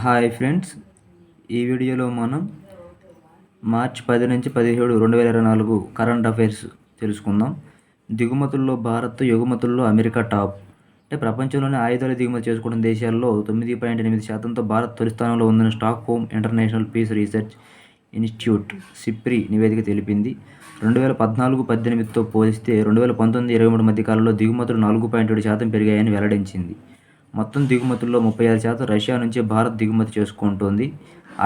Hi friends, ఈ వీడియోలో మనం మార్చి 10 నుంచి 17, 2024 కరెంట్ అఫైర్స్ తెలుసుకుందాం. దిగుమతుల్లో భారత్, ఎగుమతుల్లో అమెరికా టాప్. అంటే ప్రపంచంలోనే ఆయుధాలు దిగుమతి చేసుకున్న దేశాల్లో 9.8%తో భారత్ తొలి స్థానంలో ఉందని Stockholm International Peace Research Institute (SIPRI) నివేదిక తెలిపింది. 2014-18తో పోలిస్తే 2019-23 మధ్య కాలంలో దిగుమతులు 4.7% పెరిగాయని వెల్లడించింది. మొత్తం దిగుమతుల్లో 36% రష్యా నుంచి భారత్ దిగుమతి చేసుకుంటోంది.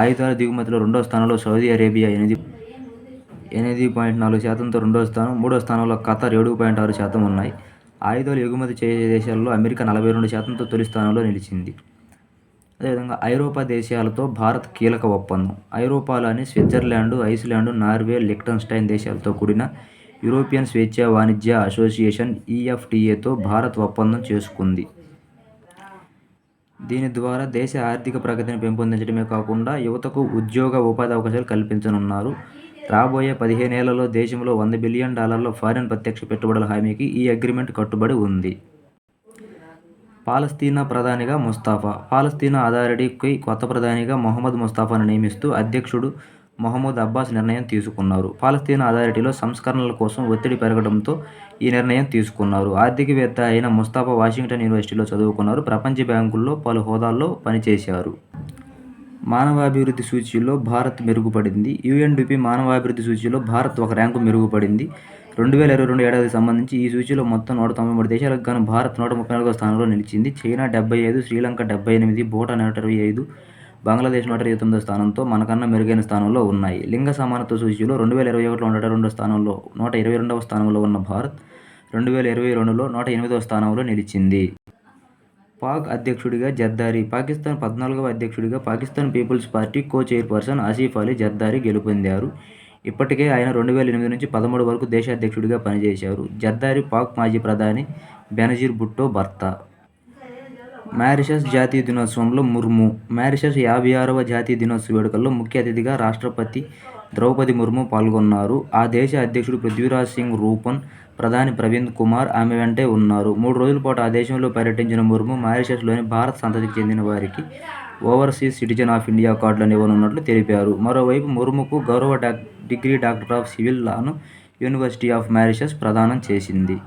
ఆయుధాల దిగుమతిలో రెండో స్థానంలో సౌదీ అరేబియా 8.4%తో రెండో స్థానం, మూడో స్థానంలో ఖతర్ 7.6% ఉన్నాయి. ఆయుధాలు ఎగుమతి చేసే దేశాల్లో అమెరికా 42%తో తొలి స్థానంలో నిలిచింది. అదేవిధంగా ఐరోపా దేశాలతో భారత్ కీలక ఒప్పందం. ఐరోపాలోని స్విట్జర్లాండ్, ఐస్లాండ్, నార్వే, లిక్టెన్స్టైన్ దేశాలతో కూడిన యూరోపియన్ స్వేచ్ఛా వాణిజ్య అసోసియేషన్ (EFTAతో భారత్ ఒప్పందం చేసుకుంది. దీని ద్వారా దేశ ఆర్థిక ప్రగతిని పెంపొందించడమే కాకుండా యువతకు ఉద్యోగ, ఉపాధి అవకాశాలు కల్పించనున్నారు. రాబోయే 15 ఏళ్లలో దేశంలో $100 బిలియన్ ఫారిన్ ప్రత్యక్ష పెట్టుబడుల హామీకి ఈ అగ్రిమెంట్ కట్టుబడి ఉంది. పాలస్తీనా ప్రధానిగా ముస్తఫా. పాలస్తీనా అథారిటీకి కొత్త ప్రధానిగా మొహమ్మద్ ముస్తఫాను నియమిస్తూ అధ్యక్షుడు మహమూద్ అబ్బాస్ నిర్ణయం తీసుకున్నారు. పాలస్తీనా అథారిటీలో సంస్కరణల కోసం ఒత్తిడి పెరగడంతో ఈ నిర్ణయం తీసుకున్నారు. ఆర్థికవేత్త అయిన ముస్తఫా వాషింగ్టన్ యూనివర్సిటీలో చదువుకున్నారు. ప్రపంచ బ్యాంకుల్లో పలు హోదాల్లో పనిచేశారు. మానవాభివృద్ధి సూచీలో భారత్ మెరుగుపడింది. UNDP మానవాభివృద్ధి సూచీలో భారత్ ఒక ర్యాంకు మెరుగుపడింది. 2022 ఏడాదికి సంబంధించి ఈ సూచీలో మొత్తం 193 దేశాలకు గాను భారత్ 134వ స్థానంలో నిలిచింది. చైనా 75, శ్రీలంక 78, భూటాన్ 125, బంగ్లాదేశ్ 129వ స్థానంతో మనకన్నా మెరుగైన స్థానంలో ఉన్నాయి. లింగ సమానత్వ సూచీలో 2021లో 122వ స్థానంలో 122వ స్థానంలో ఉన్న భారత్ 2022లో 108వ స్థానంలో నిలిచింది. పాక్ అధ్యక్షుడిగా జర్దారీ. పాకిస్తాన్ 14వ అధ్యక్షుడిగా పాకిస్తాన్ పీపుల్స్ పార్టీ కో-చైర్పర్సన్ ఆసిఫ్ అలీ జర్దారీ గెలుపొందారు. ఇప్పటికే ఆయన 2008 నుంచి 13 వరకు దేశ అధ్యక్షుడిగా పనిచేశారు. జర్దారీ పాక్ మాజీ ప్రధాని బెనజీర్ భుట్టో భర్త. మారిషస్ జాతీయ దినోత్సవంలో ముర్ము. మారిషస్ 56వ జాతీయ దినోత్సవ వేడుకల్లో ముఖ్య అతిథిగా రాష్ట్రపతి ద్రౌపది ముర్ము పాల్గొన్నారు. ఆ దేశ అధ్యక్షుడు పృథ్వీరాజ్ సింగ్ రూపన్, ప్రధాని ప్రవీణ్ కుమార్ ఆమె వెంటే ఉన్నారు. 3 రోజుల పాటు ఆ దేశంలో పర్యటించిన ముర్ము మారిషస్లోని భారత సంతతికి చెందిన వారికి ఓవర్సీస్ సిటిజన్ ఆఫ్ ఇండియా కార్డులను ఇవ్వనున్నట్లు తెలిపారు. మరోవైపు ముర్ముకు గౌరవ డిగ్రీ డాక్టర్ ఆఫ్ సివిల్ లాను యూనివర్సిటీ ఆఫ్ మారిషస్ ప్రదానం చేసింది.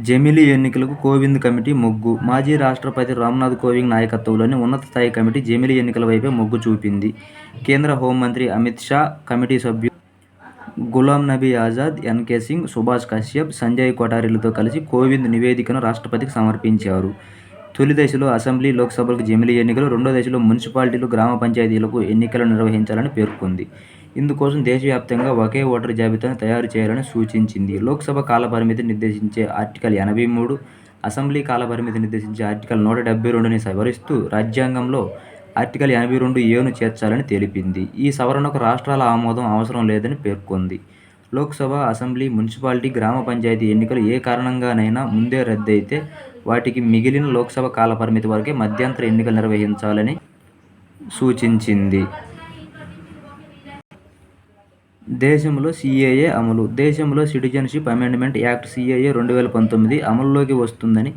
జమిలీ ఎన్నికలకు కోవింద్ కమిటీ మొగ్గు. మాజీ రాష్ట్రపతి రామ్నాథ్ కోవింద్ నాయకత్వంలోని ఉన్నత స్థాయి కమిటీ జమిలీ ఎన్నికల వైపే మొగ్గు చూపింది. కేంద్ర హోంమంత్రి అమిత్ షా, కమిటీ సభ్యులు గులాం నబీ ఆజాద్, NK సింగ్, సుభాష్ కశ్యప్, సంజయ్ కొఠారీలతో కలిసి కోవింద్ నివేదికను రాష్ట్రపతికి సమర్పించారు. తొలి దశలో అసెంబ్లీ, లోక్సభలకు జమిలీ ఎన్నికలు, రెండో దశలో మున్సిపాలిటీలు, గ్రామ పంచాయతీలకు ఎన్నికలు నిర్వహించాలని పేర్కొంది. ఇందుకోసం దేశవ్యాప్తంగా ఒకే ఓటరు జాబితాను తయారు చేయాలని సూచించింది. లోక్సభ కాలపరిమితిని నిర్దేశించే ఆర్టికల్ 83, అసెంబ్లీ కాలపరిమితిని నిర్దేశించే ఆర్టికల్ 172ని సవరిస్తూ రాజ్యాంగంలో ఆర్టికల్ 82(a)ను చేర్చాలని తెలిపింది. ఈ సవరణకు రాష్ట్రాల ఆమోదం అవసరం లేదని పేర్కొంది. లోక్సభ, అసెంబ్లీ, మున్సిపాలిటీ, గ్రామ పంచాయతీ ఎన్నికలు ఏ కారణంగానైనా ముందే రద్దయితే వాటికి మిగిలిన లోక్సభ కాలపరిమితి వరకే మధ్యంతర ఎన్నికలు నిర్వహించాలని సూచించింది. దేశంలో CAA అమలు. దేశంలో సిటిజన్షిప్ అమెండ్మెంట్ యాక్ట్ CAA 2019 అమలులోకి వస్తుందని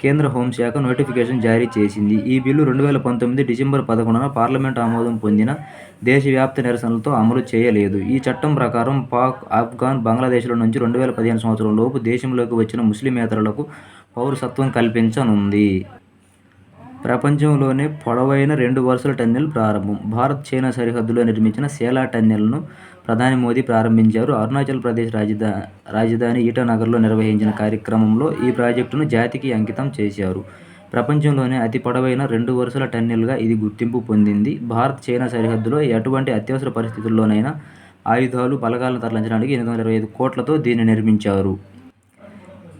కేంద్ర హోంశాఖ నోటిఫికేషన్ జారీ చేసింది. ఈ బిల్లు 2019 డిసెంబర్ 11న పార్లమెంటు ఆమోదం పొందిన దేశవ్యాప్త నిరసనలతో అమలు చేయలేదు. ఈ చట్టం ప్రకారం పాక్, ఆఫ్ఘాన్, బంగ్లాదేశ్ల నుంచి 2015 సంవత్సరం లోపు దేశంలోకి వచ్చిన ముస్లిమేతరులకు పౌరసత్వం కల్పించనుంది. ప్రపంచంలోనే పొడవైన 2 వరుసల టన్నెల్ ప్రారంభం. భారత్ చైనా సరిహద్దులో నిర్మించిన సేలా టన్నెల్ను ప్రధాని మోదీ ప్రారంభించారు. అరుణాచల్ ప్రదేశ్ రాజధాని ఈటానగర్లో నిర్వహించిన కార్యక్రమంలో ఈ ప్రాజెక్టును జాతికి అంకితం చేశారు. ప్రపంచంలోనే అతి పొడవైన 2 వరుసల టన్నెల్గా ఇది గుర్తింపు పొందింది. భారత్ చైనా సరిహద్దులో ఎటువంటి అత్యవసర పరిస్థితుల్లోనైనా ఆయుధాలు, బలగాలను తరలించడానికి 825 కోట్లతో దీన్ని నిర్మించారు.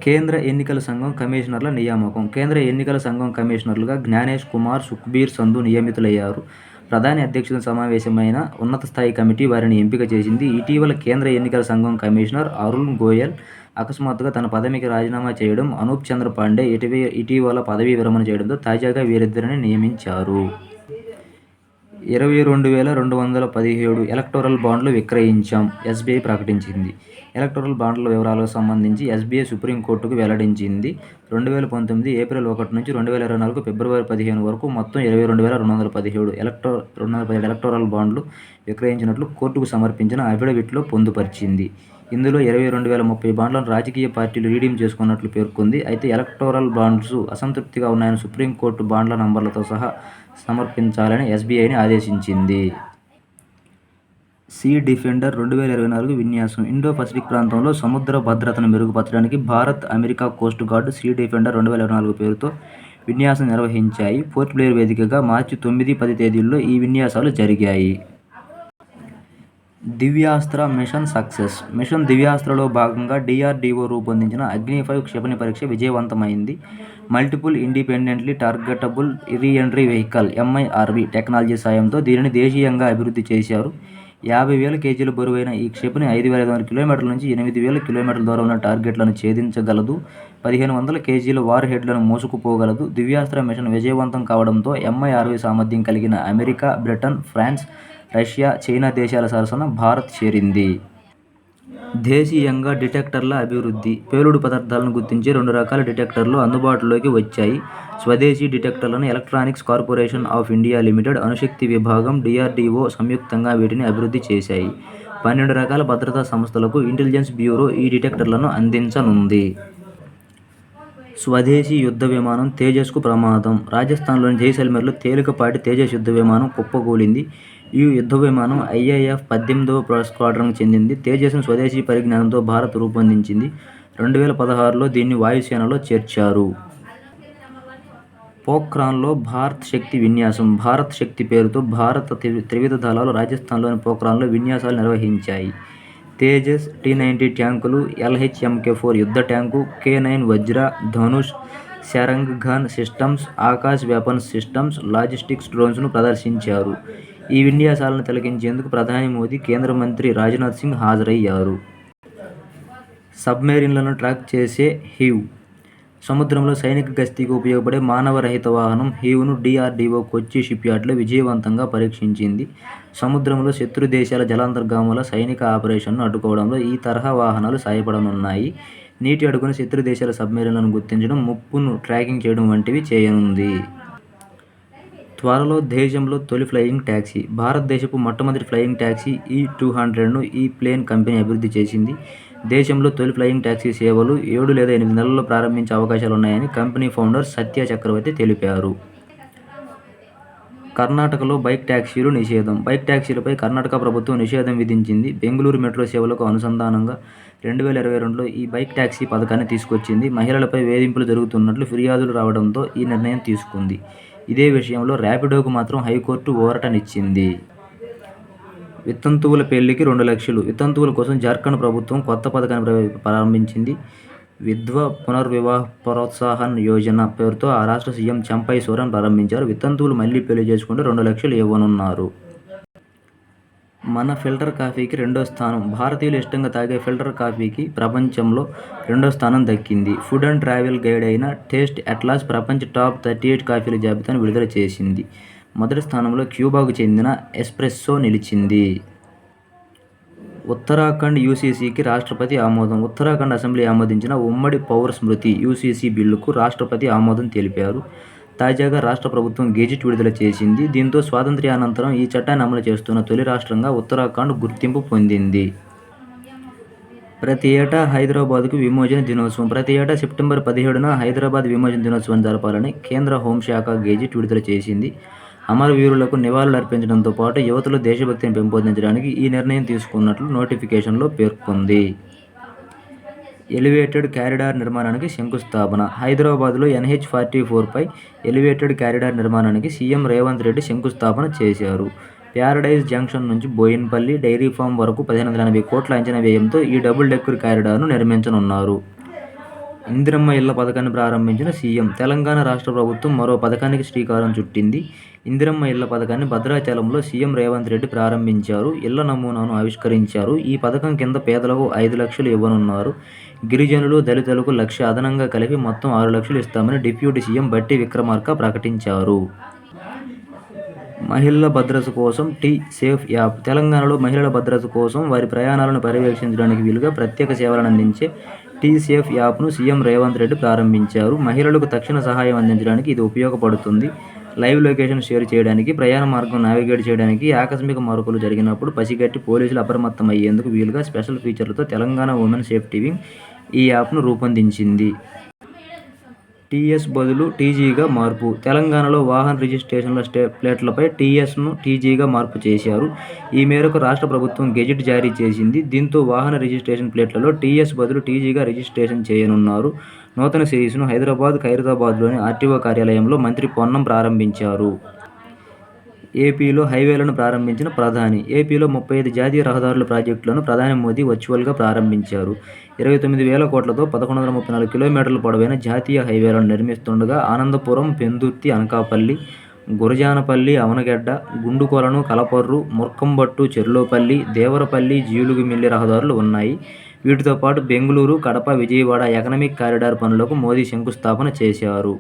కేంద్ర ఎన్నికల సంఘం కమిషనర్ల నియామకం. కేంద్ర ఎన్నికల సంఘం కమిషనర్లుగా జ్ఞానేష్ కుమార్, సుఖ్బీర్ సంధు నియమితులయ్యారు. ప్రధాని అధ్యక్షతన సమావేశమైన ఉన్నత స్థాయి కమిటీ వారిని ఎంపిక చేసింది. ఇటీవల కేంద్ర ఎన్నికల సంఘం కమిషనర్ అరుణ్ గోయల్ అకస్మాత్తుగా తన పదవికి రాజీనామా చేయడం, అనూప్ చంద్ర పాండే ఇటీవల పదవీ విరమణ చేయడంతో తాజాగా వీరిద్దరిని నియమించారు. 22,217 ఎలక్టోరల్ బాండ్లు విక్రయించాం ఎస్బీఐ ప్రకటించింది. ఎలక్టోరల్ బాండ్ల వివరాలకు సంబంధించి ఎస్బీఐ సుప్రీంకోర్టుకు వెల్లడించింది. 2019 ఏప్రిల్ 1 నుంచి 2024 ఫిబ్రవరి 15 వరకు మొత్తం 22,217 ఎలక్టోరల్ బాండ్లు విక్రయించినట్లు కోర్టుకు సమర్పించిన అఫిడవిట్లో పొందుపరిచింది. ఇందులో 22,030 బాండ్లను రాజకీయ పార్టీలు రీడీమ్ చేసుకున్నట్లు పేర్కొంది. అయితే ఎలక్టోరల్ బాండ్స్ అసంతృప్తిగా ఉన్నాయని సుప్రీంకోర్టు బాండ్ల నంబర్లతో సహా సమర్పించాలని ఎస్బీఐని ఆదేశించింది. సీ డిఫెండర్ 2024 విన్యాసం ఇండో పసిఫిక్ ప్రాంతంలో సముద్ర భద్రతను మెరుగుపరచడానికి Bharat, America coast guard sea defender 2024 పేరుతో విన్యాసం నిర్వహించాయి. పోర్ట్ బ్లెయిర్ వేదికగా మార్చి 9, 10 తేదీల్లో ఈ విన్యాసాలు జరిగాయి. దివ్యాస్త్ర మిషన్ సక్సెస్ మిషన్ దివ్యాస్త్రలో భాగంగా డీఆర్డీఓ రూపొందించిన అగ్ని-5 క్షిపణి పరీక్ష విజయవంతమైంది. Multiple independently targetable re-entry vehicle (MIRV) technology సాయంతో దీనిని దేశీయంగా అభివృద్ధి చేశారు. 50,000 కేజీల బరువైన ఈ క్షిపణి 5,500 కిలోమీటర్ల నుంచి 8,000 కిలోమీటర్ల దూరం ఉన్న టార్గెట్లను ఛేదించగలదు. 1,500 కేజీల వార్ హెడ్లను మోసుకుపోగలదు. దివ్యాస్త్ర మిషన్ విజయవంతం కావడంతో MIRV సామర్థ్యం కలిగిన America, Britain, France, Russia, China దేశాల సరసన భారత్ చేరింది. దేశీయంగా డిటెక్టర్ల అభివృద్ధి పేలుడు పదార్థాలను గుర్తించే 2 రకాల డిటెక్టర్లు అందుబాటులోకి వచ్చాయి. స్వదేశీ డిటెక్టర్లను electronics corporation of India limited, అణుశక్తి విభాగం, డీఆర్డీఓ సంయుక్తంగా వీటిని అభివృద్ధి చేశాయి. 12 రకాల భద్రతా సంస్థలకు ఇంటెలిజెన్స్ బ్యూరో ఈ డిటెక్టర్లను అందించనుంది. స్వదేశీ యుద్ధ విమానం తేజస్కు ప్రమాదం రాజస్థాన్లోని జైసల్మేర్లో తేలికపాటి తేజస్ యుద్ధ విమానం కుప్పకూలింది. ఈ యుద్ధ విమానం IAF 18వ స్క్వాడ్రన్కు చెందింది. తేజస్ను స్వదేశీ పరిజ్ఞానంతో భారత్ రూపొందించింది. 2016లో దీన్ని వాయుసేనలో చేర్చారు. పోఖ్రాన్లో భారత్ శక్తి విన్యాసం భారత్ శక్తి పేరుతో భారత త్రివిధ దళాలు రాజస్థాన్లోని పోఖ్రాన్లో విన్యాసాలు నిర్వహించాయి. తేజస్, T-90 ట్యాంకులు, LHMK-4 యుద్ధ tank, K-9 Vajra, Dhanush, Sharang gun systems, Akash weapons systems, logistics డ్రోన్స్ను ప్రదర్శించారు. ఈ విన్యాసాలను తిలకించేందుకు ప్రధాని మోదీ, కేంద్ర మంత్రి రాజ్నాథ్ సింగ్ హాజరయ్యారు. సబ్మెరీన్లను ట్రాక్ చేసే హీవ్ సముద్రంలో సైనిక గస్తీకి ఉపయోగపడే మానవరహిత వాహనం హీవ్ను డీఆర్డీఓ కొచ్చి షిప్యార్డ్లో విజయవంతంగా పరీక్షించింది. సముద్రంలో శత్రు దేశాల జలాంతర్గాముల సైనిక ఆపరేషన్ను అడ్డుకోవడంలో ఈ తరహా వాహనాలు సాయపడనున్నాయి. నీటి అడుగున శత్రు దేశాల సబ్మెరీన్లను గుర్తించడం, ముప్పును ట్రాకింగ్ చేయడం వంటివి చేయనుంది. త్వరలో దేశంలో తొలి ఫ్లయింగ్ టాక్సీ భారతదేశపు మొట్టమొదటి ఫ్లయింగ్ టాక్సీ E200ను ఈ ప్లేన్ కంపెనీ అభివృద్ధి చేసింది. దేశంలో తొలి ఫ్లయింగ్ టాక్సీ సేవలు 7 లేదా 8 నెలల్లో ప్రారంభించే అవకాశాలున్నాయని కంపెనీ ఫౌండర్ సత్య చక్రవర్తి తెలిపారు. కర్ణాటకలో బైక్ ట్యాక్సీలు నిషేధం బైక్ ట్యాక్సీలపై కర్ణాటక ప్రభుత్వం నిషేధం విధించింది. బెంగళూరు మెట్రో సేవలకు అనుసంధానంగా 2022లో ఈ బైక్ ట్యాక్సీ పథకాన్ని తీసుకొచ్చింది. మహిళలపై వేధింపులు జరుగుతున్నట్లు ఫిర్యాదులు రావడంతో ఈ నిర్ణయం తీసుకుంది. ఇదే విషయంలో ర్యాపిడోకు మాత్రం హైకోర్టు ఊరటనిచ్చింది. వితంతువుల పెళ్లికి 2 లక్షలు వితంతువుల కోసం జార్ఖండ్ ప్రభుత్వం కొత్త పథకాన్ని ప్రారంభించింది. విధవ పునర్వివాహ ప్రోత్సాహన్ యోజన పేరుతో ఆ రాష్ట్ర సీఎం చంపై సోరెన్ ప్రారంభించారు. వితంతువులు మళ్లీ పెళ్లి చేసుకుంటే 2 లక్షలు ఇవ్వనున్నారు. మన ఫిల్టర్ కాఫీకి 2వ స్థానం భారతీయులు ఇష్టంగా తాగే ఫిల్టర్ కాఫీకి ప్రపంచంలో 2వ స్థానం దక్కింది. ఫుడ్ అండ్ ట్రావెల్ గైడ్ అయిన టేస్ట్ అట్లాస్ ప్రపంచ టాప్ 38 కాఫీల జాబితాను విడుదల చేసింది. మొదటి స్థానంలో క్యూబాకు చెందిన ఎస్ప్రెస్సో నిలిచింది. ఉత్తరాఖండ్ యూసీసీకి రాష్ట్రపతి ఆమోదం ఉత్తరాఖండ్ అసెంబ్లీ ఆమోదించిన ఉమ్మడి పౌర స్మృతి (UCC) బిల్లుకు రాష్ట్రపతి ఆమోదం తెలిపారు. తాజాగా రాష్ట్ర ప్రభుత్వం గెజిట్ విడుదల చేసింది. దీంతో స్వాతంత్ర్యానంతరం ఈ చట్టాన్ని అమలు చేస్తున్న తొలి రాష్ట్రంగా ఉత్తరాఖండ్ గుర్తింపు పొందింది. ప్రతి ఏటా హైదరాబాద్కు విమోచన దినోత్సవం ప్రతి ఏటా సెప్టెంబర్ 17న హైదరాబాద్ విమోచన దినోత్సవం జరపాలని కేంద్ర హోంశాఖ గెజిట్ విడుదల చేసింది. అమరవీరులకు నివాళులర్పించడంతో పాటు యువతలో దేశభక్తిని పెంపొందించడానికి ఈ నిర్ణయం తీసుకున్నట్లు నోటిఫికేషన్లో పేర్కొంది. ఎలివేటెడ్ కారిడార్ నిర్మాణానికి శంకుస్థాపన హైదరాబాద్లో NH-44పై ఎలివేటెడ్ కారిడార్ నిర్మాణానికి సీఎం రేవంత్ రెడ్డి శంకుస్థాపన చేశారు. ప్యారడైజ్ జంక్షన్ నుంచి బోయిన్పల్లి డైరీ ఫామ్ వరకు 1,580 కోట్ల అంచనా వ్యయంతో ఈ డబుల్ డెక్కర్ కారిడార్ను నిర్మించనున్నారు. ఇందిరమ్మ ఇళ్ల పథకాన్ని ప్రారంభించిన సీఎం తెలంగాణ రాష్ట్ర ప్రభుత్వం మరో పథకానికి శ్రీకారం చుట్టింది. ఇందిరమ్మ ఇళ్ల పథకాన్ని భద్రాచలంలో సీఎం రేవంత్ రెడ్డి ప్రారంభించారు. ఇళ్ల నమూనాను ఆవిష్కరించారు. ఈ పథకం కింద పేదలకు 5 లక్షలు ఇవ్వనున్నారు. గిరిజనులు, దళితులకు 1,00,000 అదనంగా కలిపి మొత్తం 6 లక్షలు ఇస్తామని డిప్యూటీ సీఎం బట్టి విక్రమార్క ప్రకటించారు. మహిళల భద్రత కోసం టీ-సేఫ్ యాప్. తెలంగాణలో మహిళల భద్రత కోసం వారి ప్రయాణాలను పర్యవేక్షించడానికి వీలుగా ప్రత్యేక సేవలను అందించే టీ-సేఫ్ యాప్ను సీఎం రేవంత్ రెడ్డి ప్రారంభించారు. మహిళలకు తక్షణ సహాయం అందించడానికి ఇది ఉపయోగపడుతుంది. లైవ్ లొకేషన్ షేర్ చేయడానికి, ప్రయాణ మార్గం నావిగేట్ చేయడానికి, ఆకస్మిక మరొకలు జరిగినప్పుడు పసిగట్టి పోలీసులు అప్రమత్తమయ్యేందుకు వీలుగా స్పెషల్ ఫీచర్లతో తెలంగాణ ఉమెన్ సేఫ్టీ వింగ్ ఈ యాప్ను రూపొందించింది. టీఎస్ బదులు టీజీగా మార్పు. తెలంగాణలో వాహన రిజిస్ట్రేషన్ల ప్లేట్లపై టీఎస్ను టీజీగా మార్పు చేశారు. ఈ మేరకు రాష్ట్ర ప్రభుత్వం గెజిట్ జారీ చేసింది. దీంతో వాహన రిజిస్ట్రేషన్ ప్లేట్లలో టీఎస్ బదులు టీజీగా రిజిస్ట్రేషన్ చేయనున్నారు. నూతన సిరీస్ను హైదరాబాద్, ఖైరతాబాద్లోని ఆర్టీఓ కార్యాలయంలో మంత్రి పొన్నం ప్రారంభించారు. ఏపీలో హైవేలను ప్రారంభించిన ప్రధాని. ఏపీలో 35 జాతీయ రహదారుల ప్రాజెక్టులను ప్రధాని మోదీ వర్చువల్గా ప్రారంభించారు. 29,000 కోట్లతో 1134 కిలోమీటర్ల పొడవైన జాతీయ హైవేలను నిర్మిస్తుండగా ఆనందపురం, పెందుర్తి, అనకాపల్లి, గురజానపల్లి, అవనగడ్డ, గుండుకొలను, కలపర్రు, ముర్కంబట్టు, చెర్లోపల్లి, దేవరపల్లి, జీలుగుమిల్లి రహదారులు ఉన్నాయి. వీటితో పాటు బెంగళూరు, కడప, విజయవాడ ఎకనామిక్ కారిడార్ పనులకు మోదీ శంకుస్థాపన చేశారు.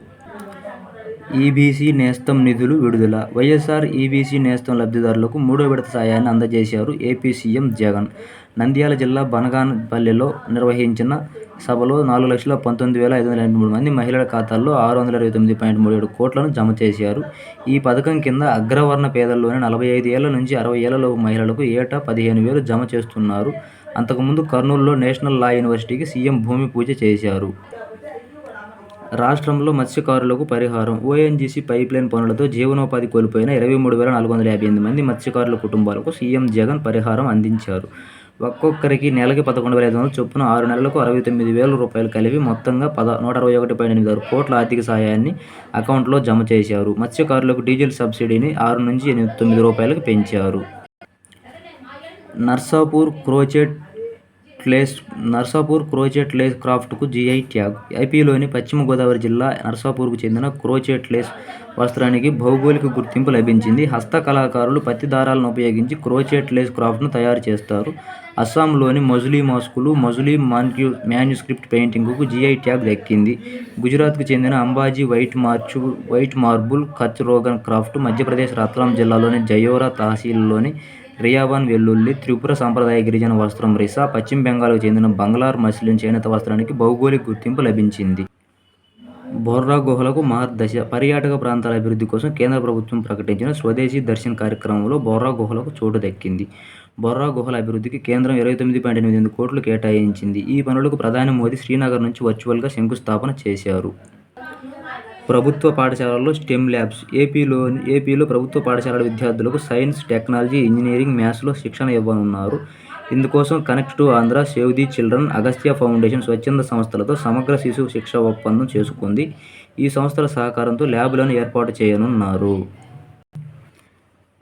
ఈబీసీ నేస్తం నిధులు విడుదల. వైఎస్ఆర్ ఈబీసీ నేస్తం లబ్ధిదారులకు 3వ విడత సాయాన్ని అందజేశారు ఏపీ సీఎం జగన్. నంద్యాల జిల్లా బనగానపల్లిలో నిర్వహించిన సభలో 4,19,583 మంది మహిళల ఖాతాల్లో 629.37 కోట్లను జమ చేశారు. ఈ పథకం కింద అగ్రవర్ణ పేదల్లోని 45 ఏళ్ల నుంచి 60 ఏళ్లలోపు మహిళలకు ఏటా 15,000 జమ చేస్తున్నారు. అంతకుముందు కర్నూలులో నేషనల్ లా యూనివర్సిటీకి సీఎం భూమి పూజ చేశారు. రాష్ట్రంలో మత్స్యకారులకు పరిహారం. ఓఎన్జీసీ పైప్లైన్ పనులతో జీవనోపాధి కోల్పోయిన 23,458 మంది మత్స్యకారుల కుటుంబాలకు సీఎం జగన్ పరిహారం అందించారు. ఒక్కొక్కరికి నెలకి 11,500 చొప్పున 6 నెలలకు 69,000 రూపాయలు కలిపి మొత్తంగా 161.86 కోట్ల ఆర్థిక సాయాన్ని అకౌంట్లో జమ చేశారు. మత్స్యకారులకు డీజిల్ సబ్సిడీని 6 నుంచి 9 రూపాయలకు పెంచారు. నర్సాపూర్ క్రోచెట్ లేస్ క్రాఫ్ట్కు జీఐ ట్యాగ్. ఏపీలోని పశ్చిమ గోదావరి జిల్లా నర్సాపూర్కు చెందిన క్రోచెట్ లేస్ వస్త్రానికి భౌగోళిక గుర్తింపు లభించింది. హస్త కళాకారులు పత్తి దారాలను ఉపయోగించి క్రోచెట్ లేస్ క్రాఫ్ట్ను తయారు చేస్తారు. అస్సాంలోని మజులీ మాస్కులు, మజులీ మాన్యుస్క్రిప్ట్ పెయింటింగ్కు జీఐ ట్యాగ్ దక్కింది. గుజరాత్కు చెందిన Ambaji white marble Kutch Rogan craft, Madhya Pradesh Ratlam జిల్లాలోని జయోరా తహసీల్లోని రియావాన్ వెల్లుల్లి, త్రిపుర సంప్రదాయ గిరిజన వస్త్రం రిసా, పశ్చిమ బెంగాల్కు చెందిన బంగ్లార్ మస్లిన్ చేనేత వస్త్రానికి భౌగోళిక గుర్తింపు లభించింది. బొర్రా గుహలకు మహర్దశ. పర్యాటక ప్రాంతాల అభివృద్ధి కోసం కేంద్ర ప్రభుత్వం ప్రకటించిన స్వదేశీ దర్శన్ కార్యక్రమంలో బొర్రా గుహలకు చోటు దక్కింది. బొర్రా గుహల అభివృద్ధికి కేంద్రం 29.88 కోట్లు కేటాయించింది. ఈ పనులకు ప్రధాని మోదీ శ్రీనగర్ నుంచి వర్చువల్గా శంకుస్థాపన చేశారు. ప్రభుత్వ పాఠశాలల్లో స్టెమ్ ల్యాబ్స్. ఏపీలో ప్రభుత్వ పాఠశాలల విద్యార్థులకు సైన్స్, టెక్నాలజీ, ఇంజనీరింగ్, మ్యాథ్స్లో శిక్షణ ఇవ్వనున్నారు. ఇందుకోసం connect to Andhra, save the children, Agastya foundation స్వచ్ఛంద సంస్థలతో సమగ్ర శిశు శిక్ష ఒప్పందం చేసుకుంది. ఈ సంస్థల సహకారంతో ల్యాబ్లను ఏర్పాటు చేయనున్నారు.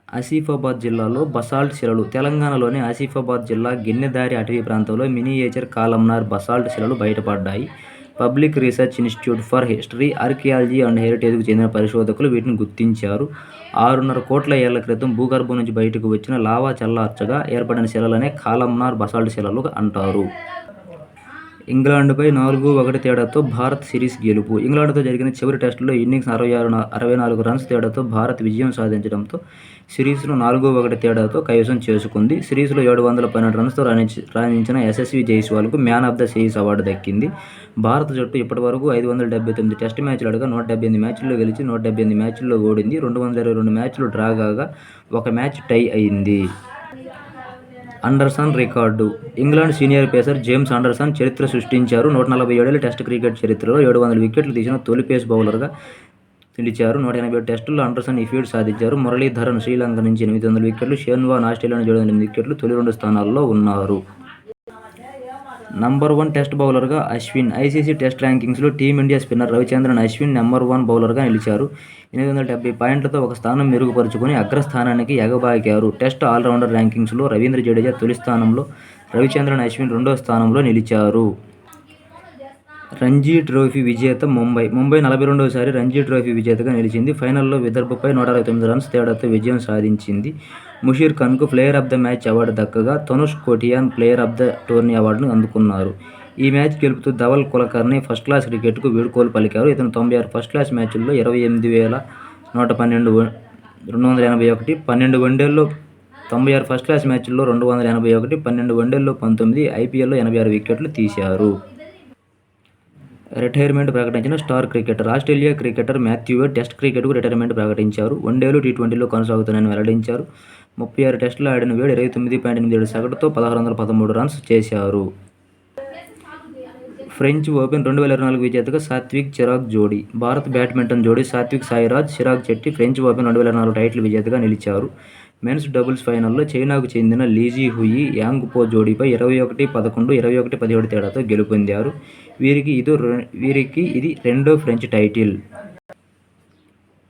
ఆసిఫాబాద్ జిల్లాలో బసాల్ట్ శిలలు. తెలంగాణలోని ఆసిఫాబాద్ జిల్లా గిన్నెదారి అటవీ ప్రాంతంలో మినియేచర్ కాలమ్నార్ బసాల్ట్ శిలలు బయటపడ్డాయి. Public research institute for history, archaeology and హెరిటేజ్కు చెందిన పరిశోధకులు వీటిని గుర్తించారు. 6.5 కోట్ల ఏళ్ల క్రితం భూగర్భం నుంచి బయటకు వచ్చిన లావా చల్లార్చగా ఏర్పడిన శిలలనే కాలమ్నార్ బసాల్ట్ శిలలు అంటారు. ఇంగ్లాండ్పై 4-1 తేడాతో భారత్ సిరీస్ గెలుపు. ఇంగ్లాండ్తో జరిగిన చివరి టెస్టులో ఇన్నింగ్స్ 64 రన్స్ తేడాతో భారత్ విజయం సాధించడంతో సిరీస్ను 4-1 తేడాతో కైవసం చేసుకుంది. సిరీస్లో 712 రన్స్తో రాణించిన యశస్వి జైస్వాల్కు man of the series award దక్కింది. భారత జట్టు ఇప్పటివరకు 579 టెస్టు మ్యాచ్లు ఆడగా 178 మ్యాచ్ల్లో గెలిచి 178 మ్యాచ్ల్లో ఓడింది. 222 మ్యాచ్లు డ్రా కాగా 1 మ్యాచ్ టై అయింది. Anderson record. England senior pacer James Anderson చరిత్ర సృష్టించారు. 147 టెస్టు క్రికెట్ చరిత్రలో 700 వికెట్లు తీసిన తొలి పేస్ బౌలర్గా నిలిచారు. 187 టెస్టుల్లో అండర్సన్ ఈ ఫీట్ సాధించారు. మురళీధరన్ శ్రీలంక నుంచి 800 వికెట్లు, షేన్ వార్న్ ఆస్ట్రేలియా నుంచి 708 వికెట్లు తొలి 2 స్థానాల్లో ఉన్నారు. నంబర్ 1 టెస్ట్ బౌలర్గా అశ్విన్. ఐసీసీ టెస్ట్ ర్యాంకింగ్స్లో team India spinner Ravichandran Ashwin number 1 బౌలర్గా నిలిచారు. 870 పాయింట్లతో ఒక స్థానం మెరుగుపరుచుకుని అగ్రస్థానానికి ఎగబాకారు. టెస్ట్ ఆల్రౌండర్ ర్యాంకింగ్స్లో రవీంద్ర జడేజా తొలి స్థానంలో, రవిచంద్రన్ అశ్విన్ 2వ స్థానంలో నిలిచారు. రంజీ ట్రోఫీ విజేత ముంబై 42వసారి రంజీ ట్రోఫీ విజేతగా నిలిచింది. ఫైనల్లో విదర్భపై 169 రన్స్ తేడాతో విజయం సాధించింది. ముషీర్ ఖాన్కు player of the match award దక్కగా Tanush Kotian player of the tourney అవార్డును అందుకున్నారు. ఈ మ్యాచ్ గెలుపుతూ ధవల్ కులకర్ణి ఫస్ట్ క్లాస్ క్రికెట్కు వీడ్కోలు పలికారు. ఇతను 96 ఫస్ట్ క్లాస్ మ్యాచ్ల్లో 28,112 281, 12 వన్డేల్లో 96 ఫస్ట్ క్లాస్ మ్యాచ్ల్లో 281, 12 వన్డేల్లో 19, ఐపీఎల్లో 86 వికెట్లు తీశారు. రిటైర్మెంట్ ప్రకటించిన star cricketer Australia cricketer Matthew Wade test క్రికెట్కు రిటైర్మెంట్ ప్రకటించారు. వన్డేలు, టీ20లో కొనసాగుతానని వెల్లడించారు. 36 టెస్టులు ఆడిన వేడ్ 29.87 సగటుతో 1613 రన్స్ చేశారు. ఫ్రెంచ్ ఓపెన్ 2024 విజేతగా సాత్విక్ చిరాగ్ జోడీ. భారత బ్యాడ్మింటన్ జోడీ Satwik Sairaj, Chirag Shetty French Open 2024 title విజేతగా నిలిచారు. మెన్స్ డబుల్స్ ఫైనల్లో చైనాకు చెందిన లీజీ హుయి, యాంగ్ పో జోడీపై 21-11, 21-17 తేడాతో గెలుపొందారు. వీరికి ఇది రెండో ఫ్రెంచ్ టైటిల్.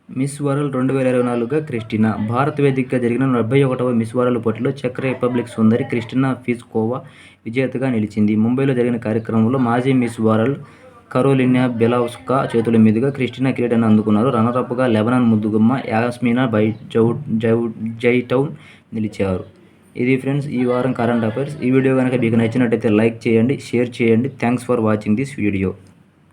మిస్ వరల్డ్ 2024గా క్రిస్టినా. భారత్ వేదికగా జరిగిన 71వ మిస్ వరల్డ్ పోటీలో చెక్ రిపబ్లిక్ సుందరి క్రిస్టినా ప్లిస్కోవా విజేతగా నిలిచింది. ముంబైలో జరిగిన కార్యక్రమంలో మాజీ మిస్ వరల్డ్ కరోలినా బెలావ్స్కా చేతుల మీదుగా క్రిస్టినా కిరీటాన్ని అందుకున్నారు. రన్నరప్గా లెబనాన్ ముద్దుగుమ్మ యాస్మినా జైటౌన్ నిలిచారు. ఇది ఫ్రెండ్స్ ఈ వారం కరెంట్ అఫైర్స్. ఈ వీడియో కనుక మీకు నచ్చినట్టయితే లైక్ చేయండి, షేర్ చేయండి. Thanks for watching this video.